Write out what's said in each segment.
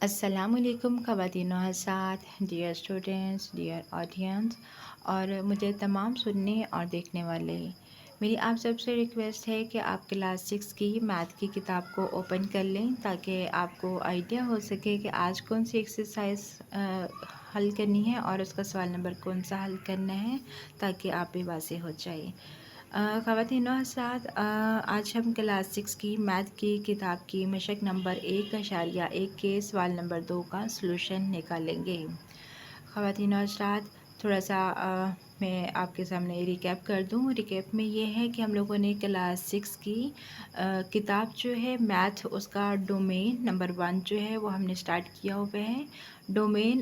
السلام علیکم خواتین و حضرات، ڈیئر اسٹوڈینٹس، ڈیئر آڈینس اور مجھے تمام سننے اور دیکھنے والے، میری آپ سب سے ریکویسٹ ہے کہ آپ کلاس 6 کی میتھ کی کتاب کو اوپن کر لیں تاکہ آپ کو آئیڈیا ہو سکے کہ آج کون سی ایکسرسائز حل کرنی ہے اور اس کا سوال نمبر کون سا حل کرنا ہے تاکہ آپ بھی واضح ہو جائے۔ خواتین و حضرات، آج ہم کلاس 6 کی میتھ کی کتاب کی مشق نمبر 1.1 کے سوال نمبر 2 کا سلوشن نکالیں گے۔ خواتین و حضرات، تھوڑا سا میں آپ کے سامنے ریکیپ کر دوں۔ ریکیپ میں یہ ہے کہ ہم لوگوں نے کلاس 6 کی کتاب جو ہے میتھ، اس کا ڈومین نمبر 1 جو ہے وہ ہم نے سٹارٹ کیا ہوا ہے۔ ڈومین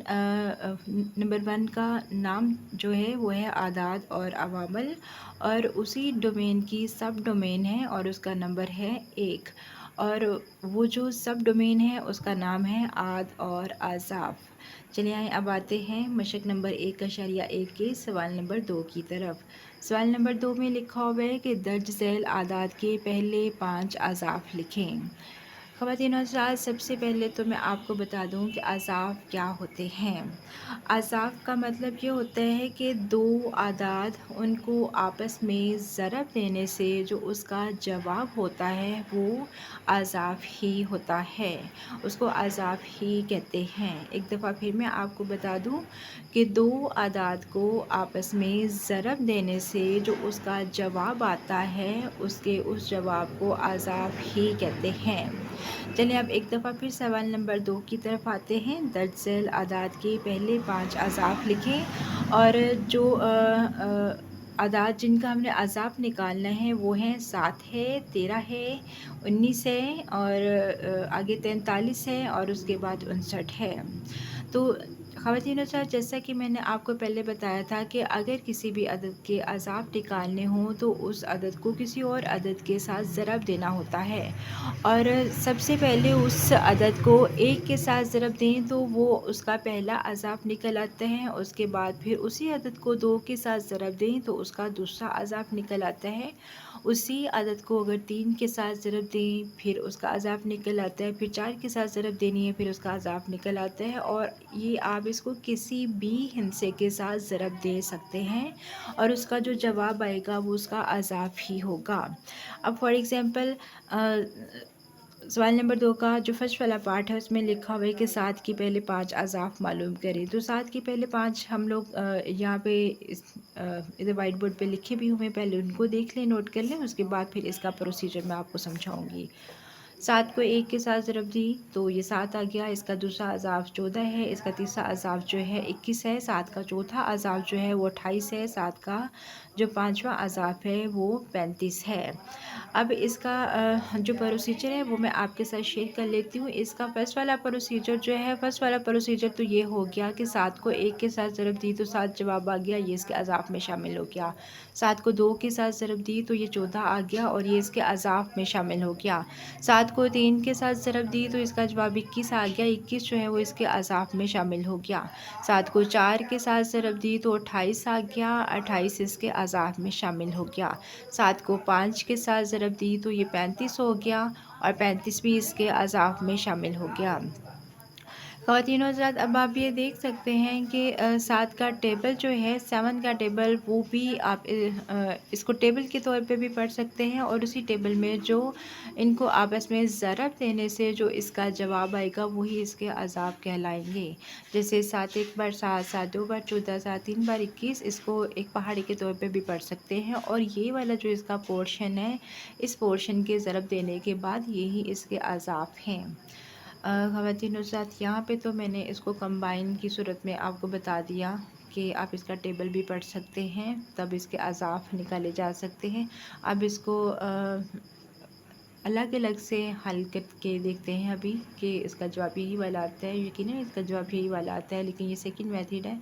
نمبر 1 کا نام جو ہے وہ ہے اعداد اور عوامل، اور اسی ڈومین کی سب ڈومین ہے اور اس کا نمبر ہے 1، اور وہ جو سب ڈومین ہے اس کا نام ہے اعداد اور اضعاف۔ چلیے آئیں اب آتے ہیں مشق نمبر 1.1 کے سوال نمبر 2 کی طرف۔ سوال نمبر 2 میں لکھا ہوا ہے کہ درج ذیل اعداد کے پہلے 5 اضعاف لکھیں۔ خواتین و حضرات، سب سے پہلے تو میں آپ کو بتا دوں کہ اضعاف کیا ہوتے ہیں۔ اضعاف کا مطلب یہ ہوتا ہے کہ دو اعداد، ان کو آپس میں ضرب دینے سے جو اس کا جواب ہوتا ہے وہ اضعاف ہی ہوتا ہے، اس کو اضعاف ہی کہتے ہیں۔ ایک دفعہ پھر میں آپ کو بتا دوں کہ دو اعداد کو آپس میں ضرب دینے سے جو اس کا جواب آتا ہے اس جواب کو اضعاف ہی کہتے ہیں۔ چلیں اب ایک دفعہ پھر سوال نمبر 2 کی طرف آتے ہیں۔ درج ذیل اعداد کے پہلے 5 اضعاف لکھیں، اور جو اعداد جن کا ہم نے اضعاف نکالنا ہے وہ ہیں 7 ہے، 13 ہے، 19 ہے، اور آگے 43 ہے، اور اس کے بعد 59 ہے۔ تو خواتین و حضرات، جیسا کہ میں نے آپ کو پہلے بتایا تھا کہ اگر کسی بھی عدد کے اضعاف نکالنے ہوں تو اس عدد کو کسی اور عدد کے ساتھ ضرب دینا ہوتا ہے، اور سب سے پہلے اس عدد کو 1 کے ساتھ ضرب دیں تو وہ اس کا پہلا اضعاف نکل آتا ہے، اس کے بعد پھر اسی عدد کو 2 کے ساتھ ضرب دیں تو اس کا دوسرا اضعاف نکل آتا ہے، اسی عدد کو اگر 3 کے ساتھ ضرب دیں پھر اس کا اضعاف نکل آتا ہے، پھر 4 کے ساتھ ضرب دینی ہے پھر اس کا اضعاف نکل آتا ہے، اور یہ آپ اس کو کسی بھی ہندسے کے ساتھ ضرب دے سکتے ہیں اور اس کا جو جواب آئے گا وہ اس کا اضعاف ہی ہوگا۔ اب فار ایگزامپل سوال نمبر 2 کا جو فرسٹ والا پارٹ ہے اس میں لکھا ہوا ہے کہ 7 کی پہلے 5 اضعاف معلوم کریں۔ تو 7 کی پہلے 5 ہم لوگ یہاں پہ ادھر وائٹ بورڈ پہ لکھے بھی ہوئے ہیں، پہلے ان کو دیکھ لیں، نوٹ کر لیں، اس کے بعد پھر اس کا پروسیجر میں آپ کو سمجھاؤں گی۔ 7 کو 1 کے ساتھ ضرب دی تو یہ 7 آ گیا، اس کا دوسرا اضعاف 14 ہے، اس کا تیسرا اضعاف جو ہے 21 ہے، 7 کا چوتھا اضعاف جو ہے وہ 28 ہے، 7 کا جو پانچواں اضعاف ہے وہ 35 ہے۔ اب اس کا جو پروسیجر ہے وہ میں آپ کے ساتھ شیئر کر لیتی ہوں۔ اس کا فرسٹ والا پروسیجر جو ہے، فرسٹ والا پروسیجر تو یہ ہو گیا کہ 7 کو 1 کے ساتھ ضرب دی تو 7 جواب آ گیا، یہ اس کے اضعاف میں شامل ہو گیا۔ 7 کو 2 کے ساتھ ضرب دی تو یہ 14 آ گیا اور یہ اس کے اضعاف میں شامل ہو گیا۔ 7 کو 3 کے ساتھ ضرب دی تو اس کا جواب 21 آ گیا، 21 جو ہے وہ اس کے اضعاف میں شامل ہو گیا۔ 7 کو 4 کے ساتھ ضرب دی تو 28 آ گیا، 28 اس کے اضعاف میں شامل ہو گیا۔ 7 کو 5 کے ساتھ ضرب دی تو یہ 35 ہو گیا، اور 35 بھی اس کے اضعاف میں شامل ہو گیا۔ خواتین و حضرات، اب آپ یہ دیکھ سکتے ہیں کہ 7 کا ٹیبل جو ہے، 7 کا ٹیبل، وہ بھی آپ اس کو ٹیبل کے طور پہ بھی پڑھ سکتے ہیں، اور اسی ٹیبل میں جو ان کو آپس میں ضرب دینے سے جو اس کا جواب آئے گا وہی اس کے اضعاف کہلائیں گے۔ جیسے 7 ایک بار 7، 7 دو بار 14، 7 تین بار 21، اس کو ایک پہاڑی کے طور پہ بھی پڑھ سکتے ہیں، اور یہ والا جو اس کا پورشن ہے، اس پورشن کے ضرب دینے کے بعد یہی اس کے اضعاف ہیں۔ خواتین و حضرات، یہاں پہ تو میں نے اس کو کمبائن کی صورت میں آپ کو بتا دیا کہ آپ اس کا ٹیبل بھی پڑھ سکتے ہیں، تب اس کے اضعاف نکالے جا سکتے ہیں۔ اب اس کو الگ الگ سے حل کر کے دیکھتے ہیں ابھی کہ اس کا جواب یہی والا آتا ہے، یقیناً اس کا جواب یہی والا آتا ہے، لیکن یہ سیکنڈ میتھڈ ہے۔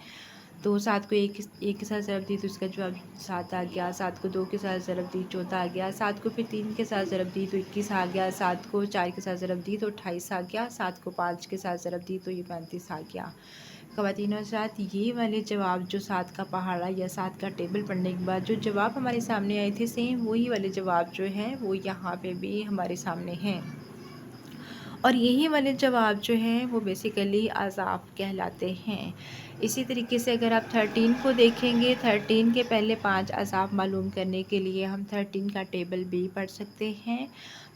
تو 7 کو 1 کے ساتھ ضرب دی تو اس کا جواب 7 آ گیا، 7 کو 2 کے ساتھ ضرب دی 14 آ گیا، 7 کو پھر 3 کے ساتھ ضرب دی تو 21 آ گیا، 7 کو 4 کے ساتھ ضرب دی تو 28 آ گیا، 7 کو 5 کے ساتھ ضرب دی تو یہ 35 آ گیا۔ خواتین و حضرات، یہ والے جواب جو 7 کا پہاڑا یا 7 کا ٹیبل پڑھنے کے بعد جو جواب ہمارے سامنے آئے تھے، سیم وہی والے جواب جو ہیں وہ یہاں پہ بھی ہمارے سامنے ہیں۔ اور یہی والے جواب جو ہیں وہ بیسیکلی اضعاف کہلاتے ہیں۔ اسی طریقے سے اگر آپ 13 کو دیکھیں گے، 13 کے پہلے 5 اضعاف معلوم کرنے کے لیے ہم 13 کا ٹیبل بھی پڑھ سکتے ہیں۔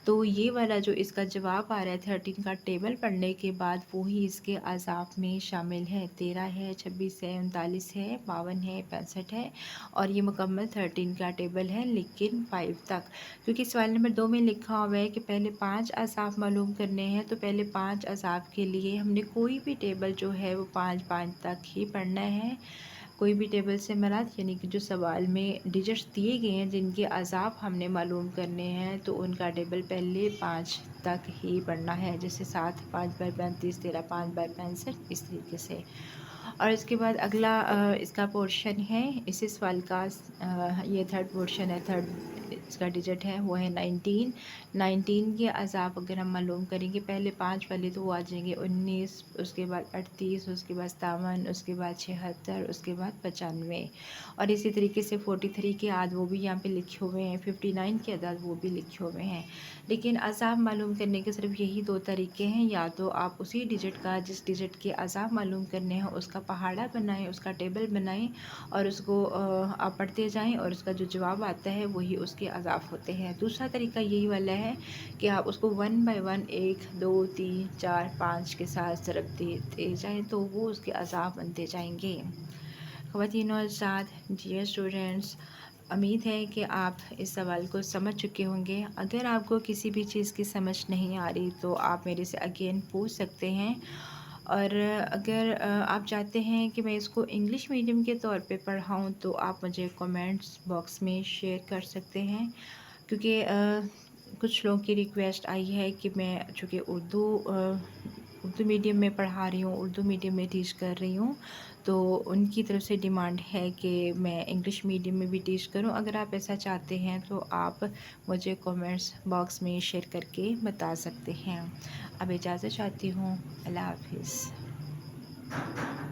تو یہ والا جو اس کا جواب آ رہا ہے 13 کا ٹیبل پڑھنے کے بعد وہی اس کے اضعاف میں شامل ہے، 13 ہے، 26 ہے، 39 ہے، 52 ہے، 65 ہے، اور یہ مکمل 13 کا ٹیبل ہے لیکن 5 تک، کیونکہ سوال نمبر 2 میں لکھا ہوا ہے کہ پہلے 5 اضعاف معلوم کرنے ہیں، تو پہلے 5 اضعاف کے لیے ہم نے کوئی بھی ٹیبل جو ہے وہ 5 تک ہی پڑھنا ہے۔ کوئی بھی ٹیبل سے مراد یعنی کہ جو سوال میں ڈیجٹس دیے گئے ہیں جن کے اضعاف ہم نے معلوم کرنے ہیں تو ان کا ٹیبل پہلے 5 تک ہی پڑھنا ہے، جیسے 7 5 بائی 35، 13 5 بائی 65، اس طریقے سے۔ اور اس کے بعد اگلا اس کا پورشن ہے اسی سوال کا، یہ تھرڈ پورشن ہے، تھرڈ اس کا ڈیجٹ ہے وہ ہے 19۔ 19 کے اضعاف اگر ہم معلوم کریں گے، پہلے 5 والے تو وہ آ جائیں گے 19، اس کے بعد 38، اس کے بعد 57، اس کے بعد 76، اس کے بعد 95، اور اسی طریقے سے 43 کے عدد وہ بھی یہاں پہ لکھے ہوئے ہیں، 59 کے عدد وہ بھی لکھے ہوئے ہیں۔ لیکن اضعاف معلوم کرنے کے صرف یہی 2 طریقے ہیں، یا تو آپ اسی ڈیجٹ کا جس ڈیجٹ کے اضعاف معلوم کرنے ہیں اس کا پہاڑا بنائیں، اس کا ٹیبل بنائیں اور اس کو آپ پڑھتے جائیں اور اس کا جو جواب آتا ہے وہی اس کے اضعاف ہوتے ہیں۔ دوسرا طریقہ یہی والا ہے کہ آپ اس کو 1 بائی 1 1 2 3 4 5 کے ساتھ ضرب دیتے جائیں تو وہ اس کے اضعاف بنتے جائیں گے۔ خواتین و حضرات، ڈیئر اسٹوڈنٹس، امید ہے کہ آپ اس سوال کو سمجھ چکے ہوں گے۔ اگر آپ کو کسی بھی چیز کی سمجھ نہیں آ رہی تو آپ میرے سے اگین پوچھ سکتے ہیں، اور اگر آپ چاہتے ہیں کہ میں اس کو انگلش میڈیم کے طور پہ پڑھاؤں تو آپ مجھے کومنٹس باکس میں شیئر کر سکتے ہیں، کیونکہ کچھ لوگوں کی ریکویسٹ آئی ہے کہ میں چونکہ اردو میڈیم میں پڑھا رہی ہوں، اردو میڈیم میں ٹیچ کر رہی ہوں، تو ان کی طرف سے ڈیمانڈ ہے کہ میں انگلش میڈیم میں بھی ٹیچ کروں۔ اگر آپ ایسا چاہتے ہیں تو آپ مجھے کومنٹس باکس میں شیئر کر کے بتا سکتے ہیں۔ اب اجازت چاہتی ہوں، اللہ حافظ۔